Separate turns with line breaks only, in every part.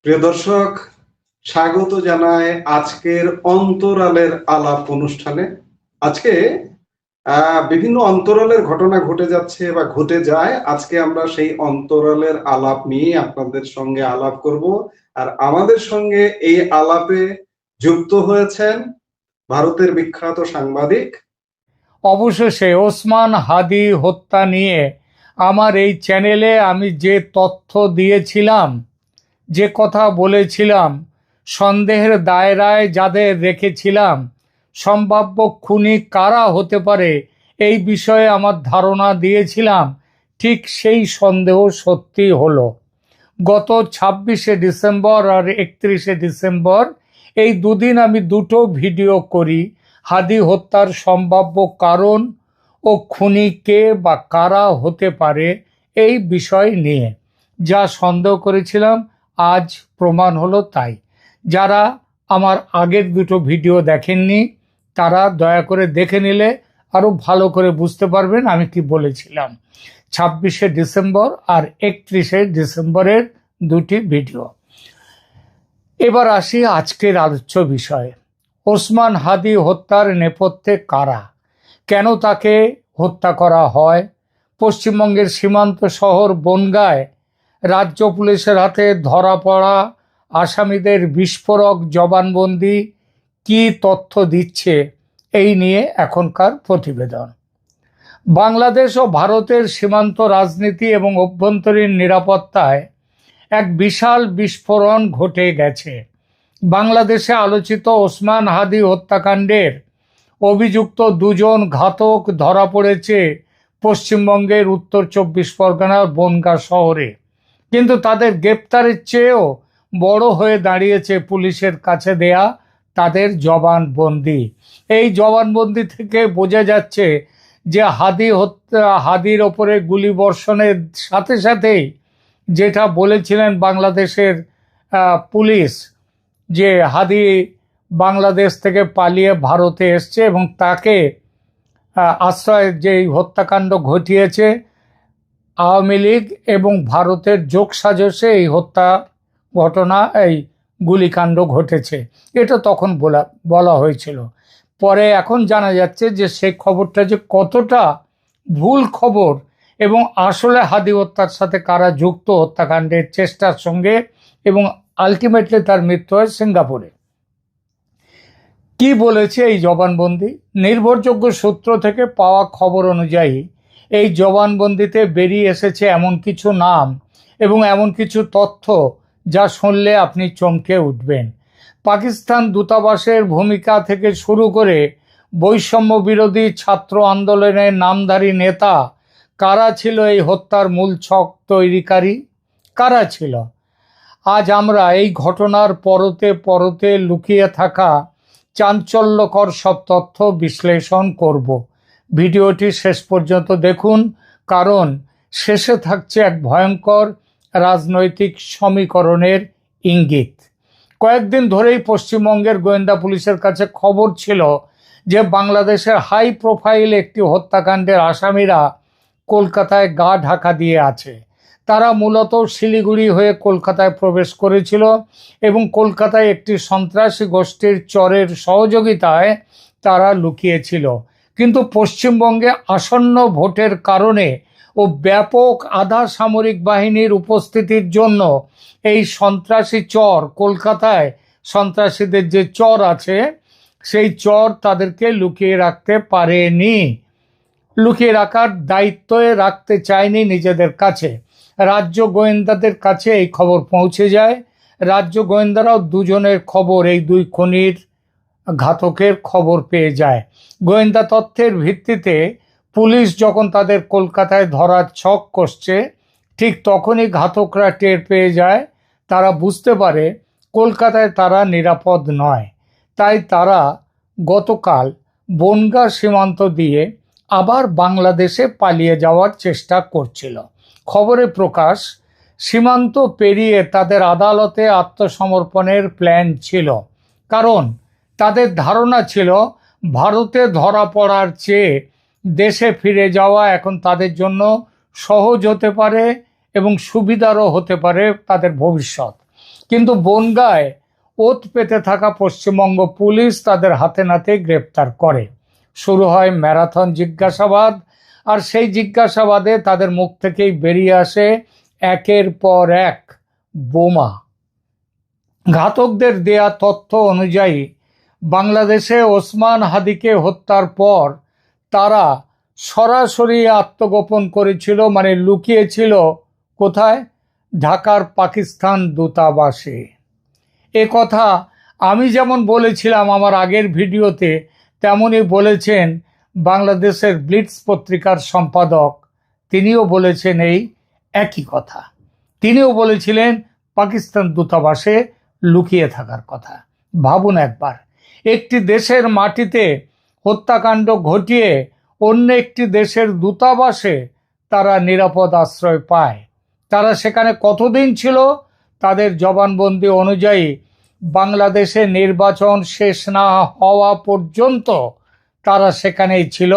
প্রিয় দর্শক, স্বাগত জানাই আজকের অন্তরালের আলাপ অনুষ্ঠানে। আজকে বিভিন্ন অন্তরালের ঘটনা ঘটে যাচ্ছে বা ঘটে যায়। আজকে আমরা সেই অন্তরালের আলাপ নিয়ে আপনাদের সঙ্গে আলাপ করব। আর আমাদের সঙ্গে এই আলাপে যুক্ত হয়েছেন ভারতের বিখ্যাত সাংবাদিক।
অবশেষে ওসমান হাদি হত্যা নিয়ে আমার এই চ্যানেলে আমি যে তথ্য দিয়েছিলাম, যে কথা বলেছিলাম, সন্দেহের দায়রায় যাদের রেখেছিলাম, সম্ভাব্য খুনি কারা হতে পারে এই বিষয়ে আমার ধারণা দিয়েছিলাম, ঠিক সেই সন্দেহ সত্যি হলো। গত 26শে ডিসেম্বর আর 31শে ডিসেম্বর এই দুদিন আমি দুটো ভিডিও করি হাদি হত্যার সম্ভাব্য কারণ ও খুনি কে বা কারা হতে পারে এই বিষয় নিয়ে। যা সন্দেহ করেছিলাম আজ প্রমাণ হলো তাই। যারা আমার আগের দুটো ভিডিও দেখেননি তারা দয়া করে দেখে নিলে আরো ভালো করে বুঝতে পারবেন আমি কি বলেছিলাম। 26শে ডিসেম্বর আর 31শে ডিসেম্বরের দুটি ভিডিও। এবার আসি আজকের আলোচ্য বিষয়ে। ওসমান হাদি হত্যার নেপথ্যে কারা, কেন তাকে হত্যা করা হয়, পশ্চিমবঙ্গের সীমান্ত শহর বনগাঁয় রাজ্য পুলিশের হাতে ধরা পড়া আসামিদের বিস্ফোরক জবানবন্দি কি তথ্য দিচ্ছে, এই নিয়ে এখনকার প্রতিবেদন। বাংলাদেশ ও ভারতের সীমান্ত রাজনীতি এবং অভ্যন্তরীণ নিরাপত্তায় এক বিশাল বিস্ফোরণ ঘটে গেছে। বাংলাদেশে আলোচিত ওসমান হাদি হত্যাকাণ্ডের অভিযুক্ত দুজন ঘাতক ধরা পড়েছে পশ্চিমবঙ্গের উত্তর 24 পরগনার বনগাঁ শহরে। কিন্তু তাদের গ্রেপ্তারের চেয়েও বড় হয়ে দাঁড়িয়েছে পুলিশের কাছে দেয়া তাদের জবানবন্দি। এই জবানবন্দি থেকে বোঝা যাচ্ছে যে হাদির ওপরে গুলি বর্ষণের সাথে সাথেই যেটা বলেছিলেন বাংলাদেশের পুলিশ, যে হাদি বাংলাদেশ থেকে পালিয়ে ভারতে এসছে এবং তাকে আশ্রয় যে হত্যাকাণ্ড ঘটিয়েছে আওয়ামী লীগ এবং ভারতের যোগসাজশে এই হত্যা ঘটনা, এই গুলিকাণ্ড ঘটেছে, এটা তখন বলা হয়েছিল। পরে এখন জানা যাচ্ছে যে সেই খবরটা যে কতটা ভুল খবর এবং আসলে হাদি হত্যার সাথে কারা যুক্ত হত্যাকাণ্ডের চেষ্টার সঙ্গে, এবং আলটিমেটলি তার মৃত্যু হয় সিঙ্গাপুরে। কি বলেছে এই জবানবন্দি? নির্ভরযোগ্য সূত্র থেকে পাওয়া খবর অনুযায়ী এই জবানবন্দিতে বেরিয়ে এসেছে এমন কিছু নাম এবং এমন কিছু তথ্য যা শুনলে আপনি চমকে উঠবেন। পাকিস্তান দূতাবাসের ভূমিকা থেকে শুরু করে বৈষম্য বিরোধী ছাত্র আন্দোলনের নামধারী নেতা, কারা ছিল এই হত্যার মূল ছক তৈরিকারী, কারা ছিল। আজ আমরা এই ঘটনার পরতে পরতে লুকিয়ে থাকা চাঞ্চল্যকর সব তথ্য বিশ্লেষণ করব। ভিডিওটি শেষ পর্যন্ত দেখুন, কারণ শেষে থাকছে এক ভয়ঙ্কর রাজনৈতিক সমীকরণের ইঙ্গিত। কয়েকদিন ধরেই পশ্চিমবঙ্গের গোয়েন্দা পুলিশের কাছে খবর ছিল যে বাংলাদেশের হাই প্রোফাইল একটি হত্যাকাণ্ডের আসামিরা কলকাতায় গা ঢাকা দিয়ে আছে। তারা মূলত শিলিগুড়ি হয়ে কলকাতায় প্রবেশ করেছিল এবং কলকাতায় একটি সন্ত্রাসী গোষ্ঠীর চরের সহযোগিতায় তারা লুকিয়েছিল। কিন্তু পশ্চিমবঙ্গে আসন্ন ভোটের কারণে ও ব্যাপক আধা সামরিক বাহিনীর উপস্থিতির জন্য এই সন্ত্রাসী চর, কলকাতায় সন্ত্রাসীদের যে চর আছে সেই চর তাদেরকে লুকিয়ে রাখতে পারেনি, লুকিয়ে রাখার দায়িত্বে রাখতে চায়নি নিজেদের কাছে। রাজ্য গোয়েন্দাদের কাছে এই খবর পৌঁছে যায়। রাজ্য গোয়েন্দারাও দুজনের খবর, এই দুই খুনির ঘাতকের খবর পেয়ে যায়। গোয়েন্দা তথ্যের ভিত্তিতে পুলিশ যখন তাদের কলকাতায় ধরার ছক কষছে, ঠিক তখনই ঘাতকরা টের পেয়ে যায়, তারা বুঝতে পারে কলকাতায় তারা নিরাপদ নয়। তাই তারা গতকাল বনগাঁ সীমান্ত দিয়ে আবার বাংলাদেশে পালিয়ে যাওয়ার চেষ্টা করছিল। খবরে প্রকাশ, সীমান্ত পেরিয়ে তাদের আদালতে আত্মসমর্পণের প্ল্যান ছিল, কারণ তাদের ধারণা ছিল ভারতে ধরা পড়ার চেয়ে দেশে ফিরে যাওয়া এখন তাদের জন্য সহজ হতে পারে এবং সুবিধারও হতে পারে তাদের ভবিষ্যৎ। কিন্তু বনগাঁয় ওত পেতে থাকা পশ্চিমবঙ্গ পুলিশ তাদের হাতে নাতে গ্রেপ্তার করে। শুরু হয় ম্যারাথন জিজ্ঞাসাবাদ, আর সেই জিজ্ঞাসাবাদে তাদের মুখ থেকেই বেরিয়ে আসে একের পর এক বোমা। ঘাতকদের দেয়া তথ্য অনুযায়ী বাংলাদেশে ওসমান হাদিকে হত্যার পর তারা সরাসরি আত্মগোপন করেছিল, মানে লুকিয়েছিল কোথায়? ঢাকার পাকিস্তান দূতাবাসে। এ কথা আমি যেমন বলেছিলাম আমার আগের ভিডিওতে, তেমনই বলেছেন বাংলাদেশের ব্লিটস পত্রিকার সম্পাদক। তিনিও বলেছেন এই একই কথা। তিনিও বলেছিলেন পাকিস্তান দূতাবাসে লুকিয়ে থাকার কথা। ভাবুন একবার, একটি দেশের মাটিতে হত্যাকাণ্ড ঘটিয়ে অন্য একটি দেশের দূতাবাসে তারা নিরাপদ আশ্রয় পায়। তারা সেখানে কতদিন ছিল? তাদের জবানবন্দি অনুযায়ী বাংলাদেশে নির্বাচন শেষ না হওয়া পর্যন্ত তারা সেখানেই ছিল।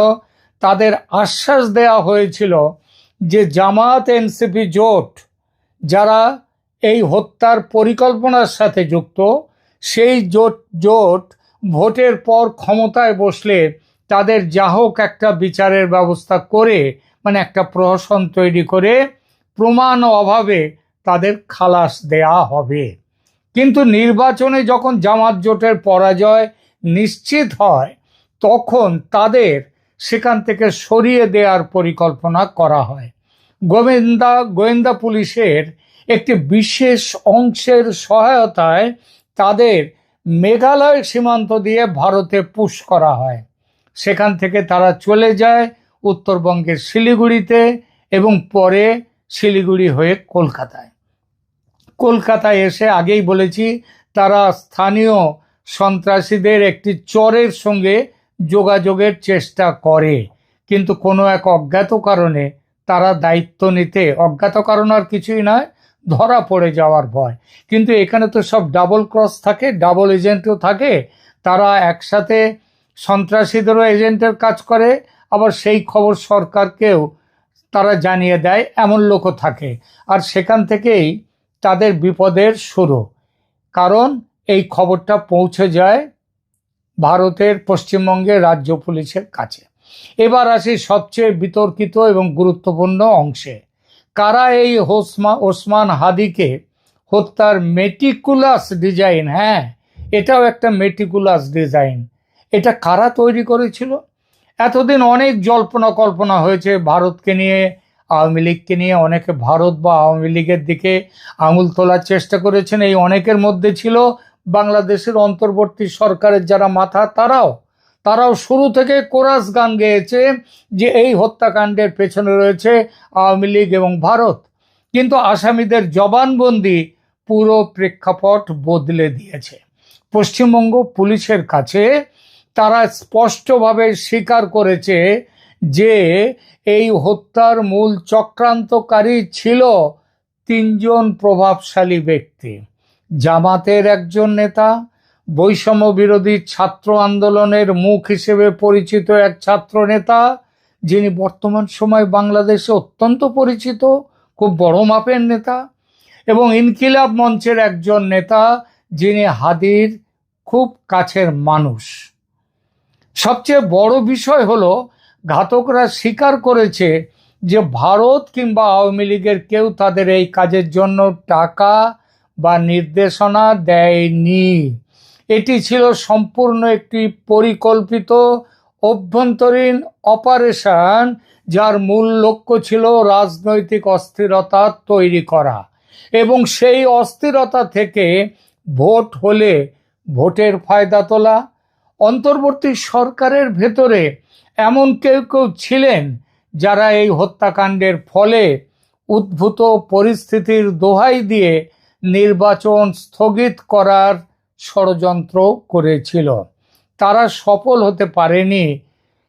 তাদের আশ্বাস দেয়া হয়েছিল যে জামাত এনসিপি জোট, যারা এই হত্যার পরিকল্পনার সাথে যুক্ত, সেই জোট ভোটের পর ক্ষমতায় বসলে তাদের যা হোক একটা বিচারের ব্যবস্থা করে, মানে একটা প্রহসন তৈরি করে প্রমাণ অভাবে তাদের খালাস দেয়া হবে। কিন্তু নির্বাচনে যখন জামাত জোটের পরাজয় নিশ্চিত হয়, তখন তাদের সেখান থেকে সরিয়ে দেওয়ার পরিকল্পনা করা হয়। গোয়েন্দা পুলিশের একটি বিশেষ অংশের সহায়তায় তাদের মেঘালয় সীমান্ত দিয়ে ভারতে পুশ করা হয়। সেখান থেকে তারা চলে যায় উত্তরবঙ্গের শিলিগুড়িতে এবং পরে শিলিগুড়ি হয়ে কলকাতায় এসে, আগেই বলেছি, তারা স্থানীয় সন্ত্রাসীদের একটি চরের সঙ্গে যোগাযোগের চেষ্টা করে, কিন্তু কোনো এক অজ্ঞাত কারণে তারা দায়িত্ব নিতে, অজ্ঞাত কারণ আর কিছুই নয়, ধরা পড়ে যাওয়ার ভয়। কিন্তু এখানে তো সব ডাবল ক্রস থাকে, ডাবল এজেন্টও থাকে। তারা একসাথে সন্ত্রাসীদেরও এজেন্টের কাজ করে, আবার সেই খবর সরকারকেও তারা জানিয়ে দেয়, এমন লোকও থাকে। আর সেখান থেকেই তাদের বিপদের শুরু, কারণ এই খবরটা পৌঁছে যায় ভারতের পশ্চিমবঙ্গের রাজ্য পুলিশের কাছে। এবার আসি সবচেয়ে বিতর্কিত এবং গুরুত্বপূর্ণ অংশে। কারা এই ওসমান হাদিকে হত্যার মেটিকুলাস ডিজাইন, হ্যাঁ এটাও একটা মেটিকুলাস ডিজাইন, এটা কারা তৈরি করেছিল? এতদিন অনেক জল্পনা কল্পনা হয়েছে ভারতকে নিয়ে, আওয়ামী লীগকে নিয়ে। অনেকে ভারত বা আওয়ামী লীগের দিকে আঙুল তোলার চেষ্টা করেছেন। এই অনেকের মধ্যে ছিল বাংলাদেশের অন্তর্বর্তী সরকারের যারা মাথা, তারাও শুরু থেকে কোরাস গান গেয়েছে যে এই হত্যাকাণ্ডের পেছনে রয়েছে আওয়ামী লীগ এবং ভারত। কিন্তু আসামিদের জবানবন্দি পুরো প্রেক্ষাপট বদলে দিয়েছে। পশ্চিমবঙ্গ পুলিশের কাছে তারা স্পষ্টভাবে স্বীকার করেছে যে এই হত্যার মূল চক্রান্তকারী ছিল তিনজন প্রভাবশালী ব্যক্তি। জামাতের একজন নেতা, বৈষম্য বিরোধী ছাত্র আন্দোলনের মুখ হিসেবে পরিচিত এক ছাত্র নেতা, যিনি বর্তমান সময় বাংলাদেশে অত্যন্ত পরিচিত, খুব বড় মাপের নেতা, এবং ইনকিলাব মঞ্চের একজন নেতা, যিনি হাদির খুব কাছের মানুষ। সবচেয়ে বড় বিষয় হলো ঘাতকরা স্বীকার করেছে যে ভারত কিংবা আওয়ামী লীগের কেউ তাদের এই কাজের জন্য টাকা বা নির্দেশনা দেয়নি। এটি ছিল সম্পূর্ণ একটি পরিকল্পিত অভ্যন্তরীণ অপারেশন, যার মূল লক্ষ্য ছিল রাজনৈতিক অস্থিরতা তৈরি করা এবং সেই অস্থিরতা থেকে ভোট হলে ভোটের ফায়দা তোলা। অন্তর্বর্তী সরকারের ভেতরে এমন কেউ ছিলেন যারা এই হত্যাকাণ্ডের ফলে উদ্ভূত পরিস্থিতির দোহাই দিয়ে নির্বাচন স্থগিত করার ষড়যন্ত্র করেছিল। তারা সফল হতে পারেনি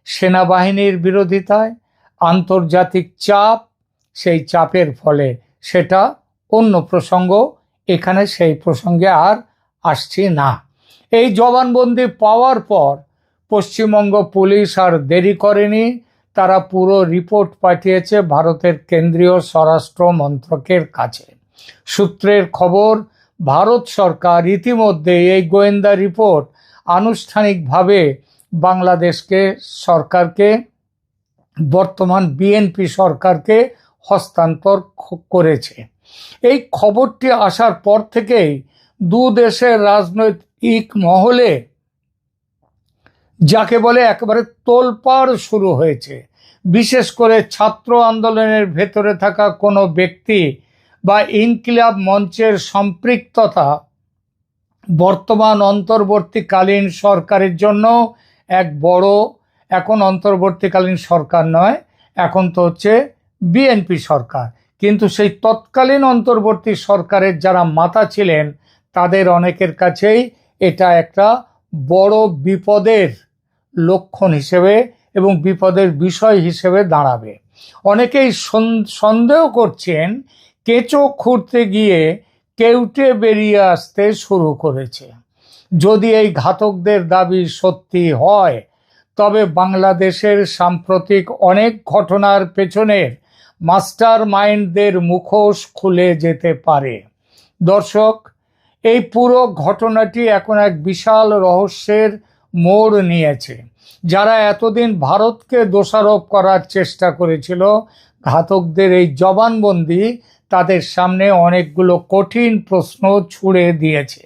সেনাবাহিনীর বিরোধিতায়, আন্তর্জাতিক চাপ, সেই চাপের ফলে। সেটা অন্য প্রসঙ্গ, এখানে সেই প্রসঙ্গে আর আসছি না। এই জবানবন্দি পাওয়ার পর পশ্চিমবঙ্গ পুলিশ আর দেরি করেনি, তারা পুরো রিপোর্ট পাঠিয়েছে ভারতের কেন্দ্রীয় স্বরাষ্ট্র মন্ত্রকের কাছে। সূত্রের খবর, ভারত সরকার ইতিমধ্যে এই গোয়েন্দা রিপোর্ট আনুষ্ঠানিকভাবে বাংলাদেশকে সরকারকে, বর্তমান বিএনপি সরকারকে হস্তান্তর করেছে। এই খবরটি আসার পর থেকেই দু দেশের রাজনৈতিক মহলে যাকে বলে একেবারে তোলপাড় শুরু হয়েছে। বিশেষ করে ছাত্র আন্দোলনের ভেতরে থাকা কোনো ব্যক্তি বা ইনকিলাব মঞ্চের সম্পৃক্ততা বর্তমান অন্তর্বর্তীকালীন সরকারের জন্য এক বড়, এখন অন্তর্বর্তীকালীন সরকার নয়, এখন তো হচ্ছে বিএনপি সরকার, কিন্তু সেই তৎকালীন অন্তর্বর্তী সরকারের যারা মাথা ছিলেন তাদের অনেকের কাছেই এটা একটা বড় বিপদের লক্ষণ হিসেবে এবং বিপদের বিষয় হিসেবে দাঁড়াবে। অনেকেই সন্দেহ করছেন কেঁচো খুঁড়তে গিয়ে কেউটে বেরিয়ে আসতে শুরু করেছে। যদি এই ঘাতকদের দাবি সত্যি হয় তবে বাংলাদেশের সাম্প্রতিক অনেক ঘটনার পেছনের মাস্টার মাইন্ডদের মুখোশ খুলে যেতে পারে। দর্শক, এই পুরো ঘটনাটি এখন এক বিশাল রহস্যের মোড় নিয়েছে। যারা এতদিন ভারতকে দোষারোপ করার চেষ্টা করেছিল, ঘাতকদের এই জবানবন্দি তাদের সামনে অনেকগুলো কঠিন প্রশ্ন ছুড়ে দিয়েছে।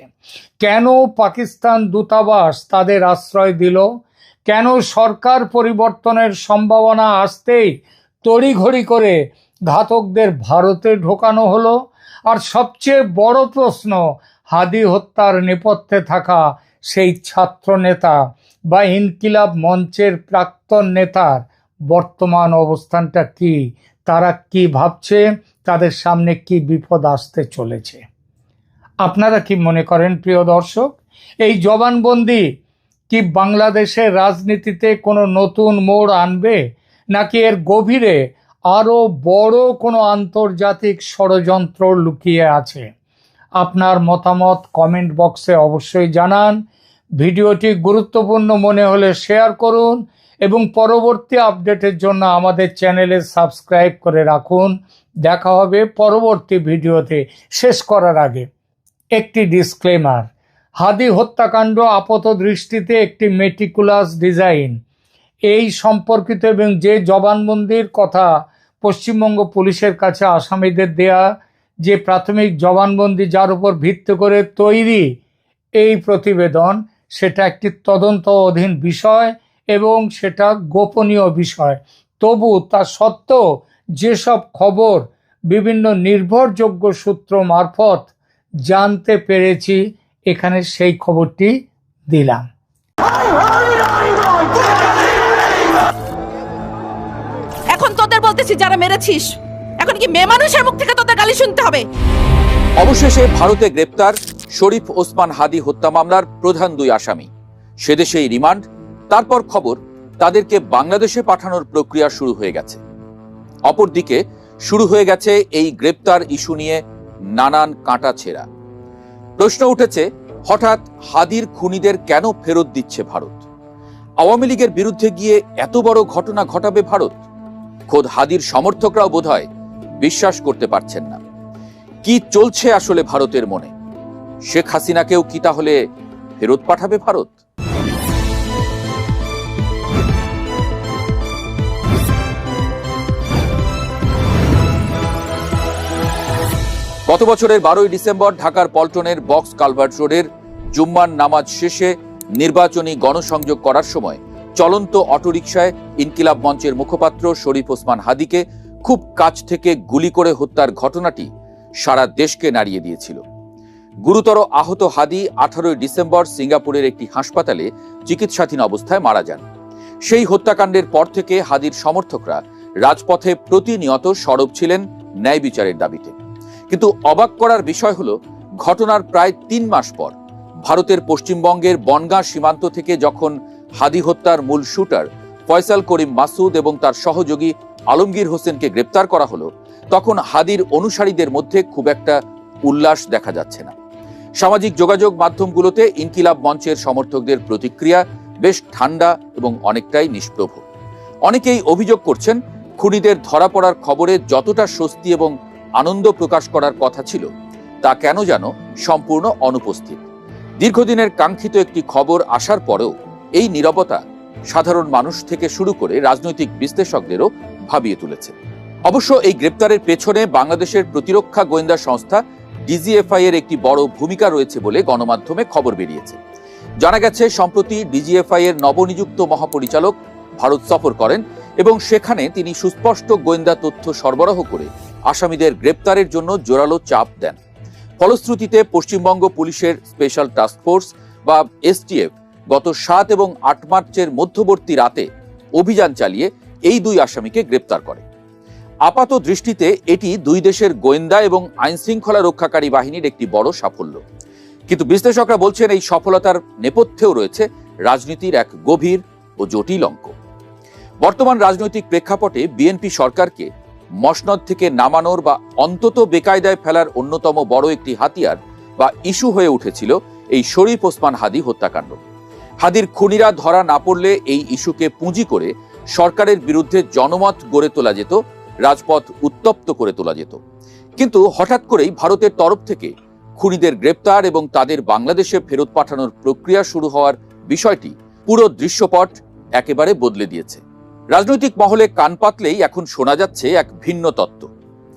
কেন পাকিস্তান দূতাবাস তাদের আশ্রয় দিল? কেন সরকার পরিবর্তনের সম্ভাবনা আসতেই তড়িঘড়ি করে ঘাতকদের ভারতে ঢোকানো হলো? আর সবচেয়ে বড় প্রশ্ন, হাদি হত্যার নেপথ্যে থাকা সেই ছাত্র নেতা বা ইনকিলাব মঞ্চের প্রাক্তন নেতার বর্তমান অবস্থানটা কি? তারা কি ভাবছে? তাদের সামনে কি বিপদ আসতে চলেছে? আপনারা কি মনে করেন প্রিয় দর্শক? এই জবানবন্দি কি বাংলাদেশের রাজনীতিতে কোনো নতুন মোড় আনবে, নাকি এর গভীরে আরও বড় কোনো আন্তর্জাতিক ষড়যন্ত্র লুকিয়ে আছে? আপনার মতামত কমেন্ট বক্সে অবশ্যই জানান। ভিডিওটি গুরুত্বপূর্ণ মনে হলে শেয়ার করুন এবং পরবর্তী আপডেটের জন্য আমাদের চ্যানেলে সাবস্ক্রাইব করে রাখুন। দেখা হবে পরবর্তী ভিডিওতে। শেষ করার আগে একটি ডিসক্লেমার। হাদি হত্যাকাণ্ড আপাত দৃষ্টিতে একটি মেটিকুলাস ডিজাইন। এই সম্পর্কিত এবং যে জবানবন্দির কথা পশ্চিমবঙ্গ পুলিশের কাছে আসামিদের দেয়া যে প্রাথমিক জবানবন্দি, যার উপর ভিত্তি করে তৈরি এই প্রতিবেদন, সেটা একটি তদন্ত অধীন বিষয় এবং সেটা গোপনীয় বিষয়। তবু তা সত্ত্বেও যেসব খবর বিভিন্ন নির্ভরযোগ্য সূত্র মারফত জানতে পেরেছি, এখানে সেই খবরটি দিলাম।
এখন তোদের বলতেছি, যারা মেরেছিস, এখন কি মেয়ে মানুষের মুখ থেকে তোদের গালি শুনতে হবে?
অবশেষে ভারতে গ্রেপ্তার শরীফ ওসমান হাদি হত্যা মামলার প্রধান দুই আসামি। সেদেশেই রিমান্ড। তারপর খবর তাদেরকে বাংলাদেশে পাঠানোর প্রক্রিয়া শুরু হয়ে গেছে। অপরদিকে শুরু হয়ে গেছে এই গ্রেপ্তার ইস্যু নিয়ে নানান কাঁটাছেঁড়া। প্রশ্ন উঠেছে, হঠাৎ হাদির খুনিদের কেন ফেরত দিচ্ছে ভারত? আওয়ামী লীগের বিরুদ্ধে গিয়ে এত বড় ঘটনা ঘটাবে ভারত? খোদ হাদির সমর্থকরাও বোধহয় বিশ্বাস করতে পারছেন না। কি চলছে আসলে ভারতের মনে? শেখ হাসিনাকেও কি তাহলে ফেরত পাঠাবে ভারত? গত বছরের 12ই ডিসেম্বর ঢাকার পল্টনের বক্স কালভার্ট রোডের জুম্মার নামাজ শেষে নির্বাচনী গণসংযোগ করার সময় চলন্ত অটোরিকশায় ইনকিলাব মঞ্চের মুখপাত্র শরীফ ওসমান হাদিকে খুব কাছ থেকে গুলি করে হত্যার ঘটনাটি সারা দেশকে নাড়িয়ে দিয়েছিল। গুরুতর আহত হাদি 18ই ডিসেম্বর সিঙ্গাপুরের একটি হাসপাতালে চিকিৎসাধীন অবস্থায় মারা যান। সেই হত্যাকাণ্ডের পর থেকে হাদির সমর্থকরা রাজপথে প্রতিনিয়ত সরব ছিলেন ন্যায় বিচারের দাবিতে। কিন্তু অবাক করার বিষয় হলো, ঘটনার প্রায় 3 মাস পর ভারতের পশ্চিমবঙ্গের বনগাঁ সীমান্ত থেকে যখন হাদি হত্যার মূল শুটার ফয়সাল করিম মাসুদ এবং তার সহযোগী আলমগীর হোসেনকে গ্রেপ্তার করা হলো, তখন হাদির অনুসারীদের মধ্যে খুব একটা উল্লাস দেখা যাচ্ছে না। সামাজিক যোগাযোগ মাধ্যমগুলোতে ইনকিলাব মঞ্চের সমর্থকদের প্রতিক্রিয়া বেশ ঠান্ডা এবং অনেকটাই নিষ্প্রভ। অনেকেই অভিযোগ করছেন, খুনিদের ধরা পড়ার খবরে যতটা স্বস্তি এবং আনন্দ প্রকাশ করার কথা ছিল, তা কেন যেন সম্পূর্ণ অনুপস্থিত। দীর্ঘদিনের কাঙ্ক্ষিত একটি খবর আসার পরেও এই নীরবতা সাধারণ মানুষ থেকে শুরু করে রাজনৈতিক বিশ্লেষকদেরও ভাবিয়ে তুলেছে। অবশ্য এই গ্রেপ্তারের পেছনে বাংলাদেশের প্রতিরক্ষা গোয়েন্দা সংস্থা ডিজিএফআই এর একটি বড় ভূমিকা রয়েছে বলে গণমাধ্যমে খবর বেরিয়েছে। জানা গেছে, সম্প্রতি ডিজিএফআই এর নবনিযুক্ত মহাপরিচালক ভারত সফর করেন এবং সেখানে তিনি সুস্পষ্ট গোয়েন্দা তথ্য সরবরাহ করে আসামিদের গ্রেপ্তারের জন্য জোরালো চাপ দেন। ফলশ্রুতিতে পশ্চিমবঙ্গ পুলিশের স্পেশাল টাস্ক ফোর্স বা এসটিএফ গত 7 এবং 8 মার্চের মধ্যবর্তী রাতে অভিযান চালিয়ে এই দুই আসামিকে গ্রেপ্তার করে। আপাত দৃষ্টিতে এটি দুই দেশের গোয়েন্দা এবং আইন শৃঙ্খলা রক্ষাকারী বাহিনীর একটি বড় সাফল্য, কিন্তু বিশ্লেষকরা বলছেন এই সফলতার নেপথ্যেও রয়েছে রাজনীতির এক গভীর ও জটিল অঙ্ক। বর্তমান রাজনৈতিক প্রেক্ষাপটে বিএনপি সরকারকে মসনদ থেকে নামানোর বা অন্তত বেকায়দায় ফেলার অন্যতম বড় একটি হাতিয়ার বা ইস্যু হয়ে উঠেছিল এই শরীফ ওসমান হাদী হত্যাকাণ্ড। হাদীর খুনিরা ধরা না পড়লে এই ইস্যুকে পুঁজি করে সরকারের বিরুদ্ধে জনমত গড়ে তোলা যেত, রাজপথ উত্তপ্ত করে তোলা যেত। কিন্তু হঠাৎ করেই ভারতের তরফ থেকে খুনিদের গ্রেপ্তার এবং তাদের বাংলাদেশে ফেরত পাঠানোর প্রক্রিয়া শুরু হওয়ার বিষয়টি পুরো দৃশ্যপট একেবারে বদলে দিয়েছে। রাজনৈতিক মহলে কান পাতলেই এখন শোনা যাচ্ছে এক ভিন্ন তত্ত্ব।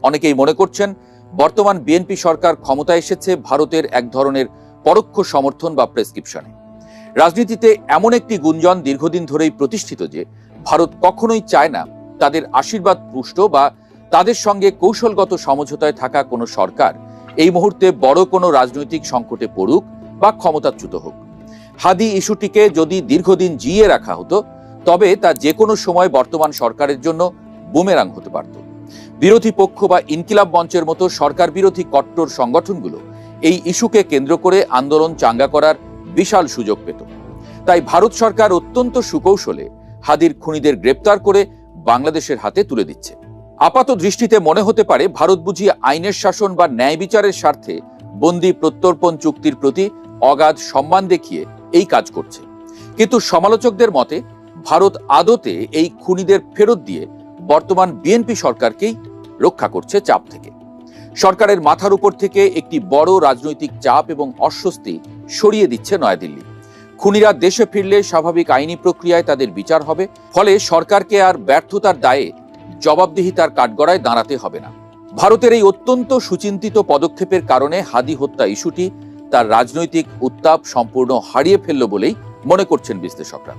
অনেকেই মনে করছেন বর্তমান বিএনপি সরকার ক্ষমতায় এসেছে ভারতের এক ধরনের পরোক্ষ সমর্থন বা প্রেসক্রিপশনে। রাজনীতিতে এমন একটি গুঞ্জন দীর্ঘদিন ধরেই প্রতিষ্ঠিত যে ভারত কখনোই চায় না তাদের আশীর্বাদ পুষ্ট বা তাদের সঙ্গে কৌশলগত সমঝোতায় থাকা কোনো সরকার এই মুহূর্তে বড় কোনো রাজনৈতিক সংকটে পড়ুক বা ক্ষমতাচ্যুত হোক। হাদী ইস্যুটিকে যদি দীর্ঘদিন জিইয়ে রাখা হতো তবে তা যে কোনো সময় বর্তমান সরকারের জন্য বুমেরাং হতে পারত। বিরোধী পক্ষ বা ইনকিলাব মঞ্চের মতো সরকার বিরোধী কট্টর সংগঠনগুলো এই ইস্যুকে কেন্দ্র করে আন্দোলন চাঙ্গা করার বিশাল সুযোগ পেত। তাই ভারত সরকার অত্যন্ত সুকৌশলে হাদীর খুনিদের গ্রেপ্তার করে বাংলাদেশের হাতে তুলে দিচ্ছে। আপাত দৃষ্টিতে মনে হতে পারে ভারত বুঝি আইনের শাসন বা ন্যায় বিচারের স্বার্থে বন্দি প্রত্যর্পণ চুক্তির প্রতি অগাধ সম্মান দেখিয়ে এই কাজ করছে। কিন্তু সমালোচকদের মতে ভারত আদতে এই খুনিদের ফেরত দিয়ে বর্তমান বিএনপি সরকারকেই রক্ষা করছে চাপ থেকে। সরকারের মাথার উপর থেকে একটি বড় রাজনৈতিক চাপ এবং অস্বস্তি সরিয়ে দিচ্ছে নয়াদিল্লি। খুনিরা দেশে ফিরলে স্বাভাবিক আইনি প্রক্রিয়ায় তাদের বিচার হবে, ফলে সরকারকে আর ব্যর্থতার দায়ে জবাবদিহিতার কাঠগড়ায় দাঁড়াতে হবে না। ভারতের এই অত্যন্ত সুচিন্তিত পদক্ষেপের কারণে হাদী হত্যা ইস্যুটি তার রাজনৈতিক উত্তাপ সম্পূর্ণ হারিয়ে ফেলল বলেই মনে করছেন বিশ্লেষকরা।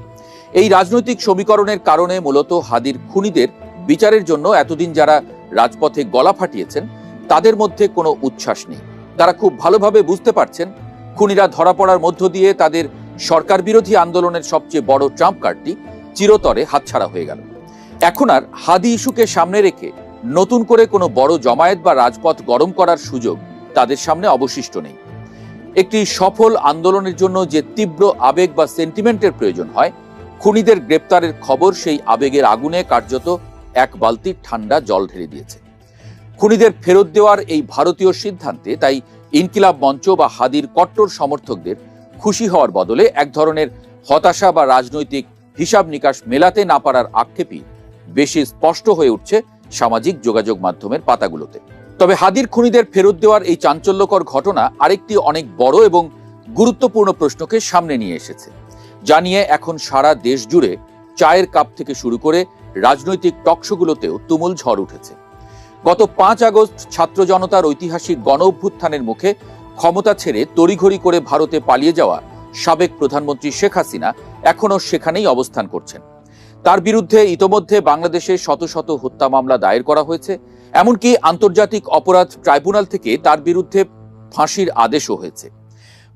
এই রাজনৈতিক সমীকরণের কারণে মূলত হাদীর খুনিদের বিচারের জন্য এতদিন যারা রাজপথে গলা ফাটিয়েছেন তাদের মধ্যে কোনো উচ্ছ্বাস নেই। তারা খুব ভালোভাবে বুঝতে পারছেন খুনিরা ধরা পড়ার মধ্য দিয়ে তাদের সরকার বিরোধী আন্দোলনের সবচেয়ে বড় ট্রাম্প কার্ডটি চিরতরে হাতছাড়া হয়ে গেল। এখন আর হাদী ইস্যুকে সামনে রেখে নতুন করে কোনো বড় জমায়েত বা রাজপথ গরম করার সুযোগ তাদের সামনে অবশিষ্ট নেই। একটি সফল আন্দোলনের জন্য যে তীব্র আবেগ বা সেন্টিমেন্টের প্রয়োজন হয়, খুনিদের গ্রেপ্তারের খবর সেই আবেগের আগুনে কার্যত এক বালতি ঠান্ডা জল ঢেলে দিয়েছে। খুনিদের ফেরত দেওয়ার এই ভারতীয় সিদ্ধান্তে তাই ইনকিলাব মঞ্চ বা হাদীর কট্টর সমর্থকদের খুশি হওয়ার বদলে এক ধরনের হতাশা বা রাজনৈতিক হিসাব নিকাশ মেলাতে না পারার আক্ষেপই বেশি স্পষ্ট হয়ে উঠছে সামাজিক যোগাযোগ মাধ্যমের পাতাগুলোতে। তবে হাদীর খুনিদের ফেরত দেওয়ার এই চাঞ্চল্যকর ঘটনা আরেকটি অনেক বড় এবং গুরুত্বপূর্ণ প্রশ্নকে সামনে নিয়ে এসেছে, যা নিয়ে এখন সারা দেশ জুড়ে চায়ের কাপ থেকে শুরু করে রাজনৈতিক টকশোগুলোতেও তুমুল ঝড় উঠেছে। গত 5 আগস্ট ছাত্র জনতার ঐতিহাসিক গণ অভ্যুত্থানের মুখে ক্ষমতা ছেড়ে তড়িঘড়ি করে ভারতে পালিয়ে যাওয়া সাবেক প্রধানমন্ত্রী শেখ হাসিনা এখনও সেখানেই অবস্থান করছেন। তার বিরুদ্ধে ইতোমধ্যে বাংলাদেশে শত শত হত্যা মামলা দায়ের করা হয়েছে, এমনকি আন্তর্জাতিক অপরাধ ট্রাইব্যুনাল থেকে তার বিরুদ্ধে ফাঁসির আদেশও হয়েছে।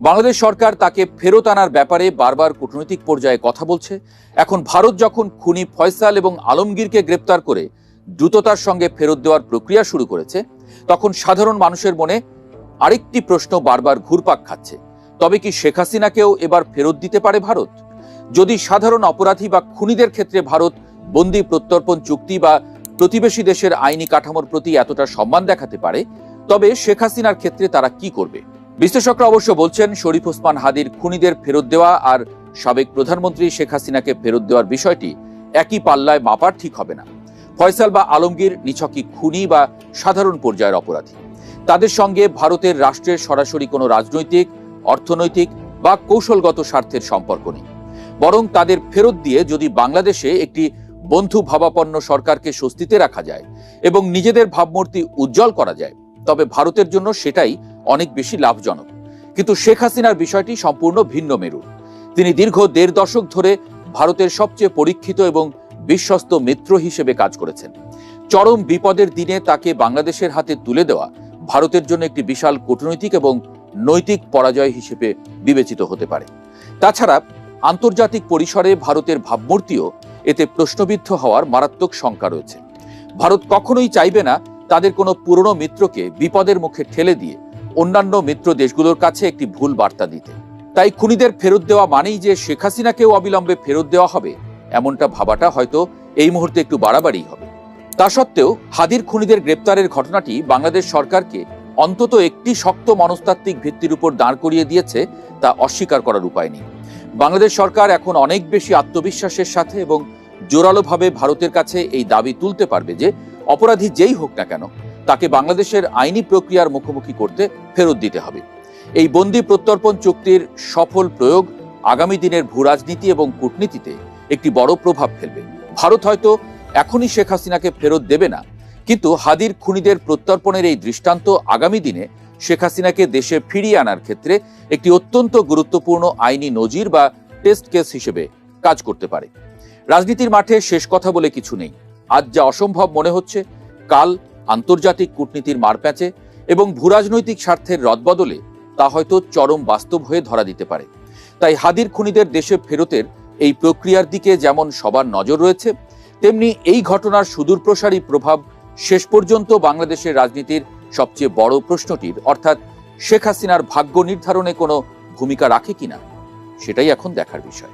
বাংলাদেশ সরকার তাকে ফেরত আনার ব্যাপারে বারবার কূটনৈতিক পর্যায়ে কথা বলছে। এখন ভারত যখন খুনি ফয়সাল এবং আলমগীরকে গ্রেপ্তার করে দ্রুততার সঙ্গে ফেরত দেওয়ার প্রক্রিয়া শুরু করেছে, তখন সাধারণ মানুষের মনে আরেকটি প্রশ্ন বারবার ঘুরপাক খাচ্ছে, তবে কি শেখ হাসিনাকেও এবার ফেরত দিতে পারে ভারত? যদি সাধারণ অপরাধী বা খুনিদের ক্ষেত্রে ভারত বন্দি প্রত্যর্পণ চুক্তি বা প্রতিবেশী দেশের আইনি কাঠামোর প্রতি এতটা সম্মান দেখাতে পারে, তবে শেখ হাসিনার ক্ষেত্রে তারা কি করবে? বিশ্লেষকরা অবশ্য বলছেন শরীফ ওসমান হাদীর খুনিদের ফেরত দেওয়া আর সাবেক প্রধানমন্ত্রী শেখ হাসিনাকে ফেরত দেওয়ার বিষয়টি একই পাল্লায় মাপার ঠিক হবে না। ফয়সাল বা আলমগীর নিছকই খুনি বা সাধারণ পর্যায়ের অপরাধী, তাদের সঙ্গে ভারতের রাষ্ট্রের সরাসরি কোনো রাজনৈতিক, অর্থনৈতিক বা কৌশলগত স্বার্থের সম্পর্ক নেই। বরং তাদের ফেরত দিয়ে যদি বাংলাদেশে একটি বন্ধু ভাবাপন্ন সরকারকে স্বস্তিতে রাখা যায় এবং নিজেদের ভাবমূর্তি উজ্জ্বল করা যায়, তবে ভারতের জন্য সেটাই অনেক বেশি লাভজনক। কিন্তু শেখ হাসিনার বিষয়টি সম্পূর্ণ ভিন্ন মেরুর। তিনি দীর্ঘ ১.৫ দশক ধরে ভারতের সবচেয়ে পরীক্ষিত এবং বিশ্বস্ত মিত্র হিসেবে কাজ করেছেন। চরম বিপদের দিনে তাকে বাংলাদেশের হাতে তুলে দেওয়া ভারতের জন্য একটি বিশাল কূটনৈতিক এবং নৈতিক পরাজয় হিসেবে বিবেচিত হতে পারে। তাছাড়া আন্তর্জাতিক পরিসরে ভারতের ভাবমূর্তিও এতে প্রশ্নবিদ্ধ হওয়ার মারাত্মক শঙ্কা রয়েছে। ভারত কখনোই চাইবে না তাদের কোনো পুরনো মিত্রকে বিপদের মুখে ঠেলে দিয়ে অন্যান্য মিত্র দেশগুলোর কাছে একটি ভুল বার্তা দিতে। তাই খুনিদের ফেরত দেওয়া মানেই যে শেখ হাসিনাকেও অবিলম্বে ফেরত দেওয়া হবে, এমনটা ভাবাটা হয়তো এই মুহূর্তে একটু বাড়াবাড়ি হবে। তা সত্ত্বেও হাদির খুনিদের গ্রেপ্তারের ঘটনাটি বাংলাদেশ সরকারকে অন্তত একটি শক্ত মনস্তাত্ত্বিক ভিত্তির উপর দাঁড় করিয়ে দিয়েছে, তা অস্বীকার করার উপায় নেই। বাংলাদেশ সরকার এখন অনেক বেশি আত্মবিশ্বাসের সাথে এবং জোরালোভাবে ভারতের কাছে এই দাবি তুলতে পারবে যে অপরাধী যেই হোক না কেন, তাকে বাংলাদেশের আইনি প্রক্রিয়ার মুখোমুখি করতে ফেরত দিতে হবে। এই বন্দি প্রত্যর্পণ চুক্তির সফল প্রয়োগ আগামী দিনের ভূরাজনীতি এবং কূটনীতিতে একটি বড় প্রভাব ফেলবে। ভারত হয়তো এখনই শেখ হাসিনাকে ফেরত দেবে না, কিন্তু হাদির খুনিদের প্রত্যর্পণের এই দৃষ্টান্ত আগামী দিনে শেখ হাসিনাকে দেশে ফিরিয়ে আনার ক্ষেত্রে একটি অত্যন্ত গুরুত্বপূর্ণ আইনি নজির বা টেস্ট কেস হিসেবে কাজ করতে পারে। রাজনীতির মাঠে শেষ কথা বলে কিছু নেই। আজ যা অসম্ভব মনে হচ্ছে, কাল আন্তর্জাতিক কূটনীতির মারপ্যাঁচে এবং ভূরাজনৈতিক স্বার্থের রদবদলে তা হয়তো চরম বাস্তব হয়ে ধরা দিতে পারে। তাই হাদির খুনিদের দেশে ফেরতের এই প্রক্রিয়ার দিকে যেমন সবার নজর রয়েছে, তেমনি এই ঘটনার সুদূরপ্রসারী প্রভাব শেষ পর্যন্ত বাংলাদেশের রাজনীতির সবচেয়ে বড় প্রশ্নটির অর্থাৎ শেখ হাসিনার ভাগ্য নির্ধারণে কোনো ভূমিকা রাখে কিনা, সেটাই এখন দেখার বিষয়।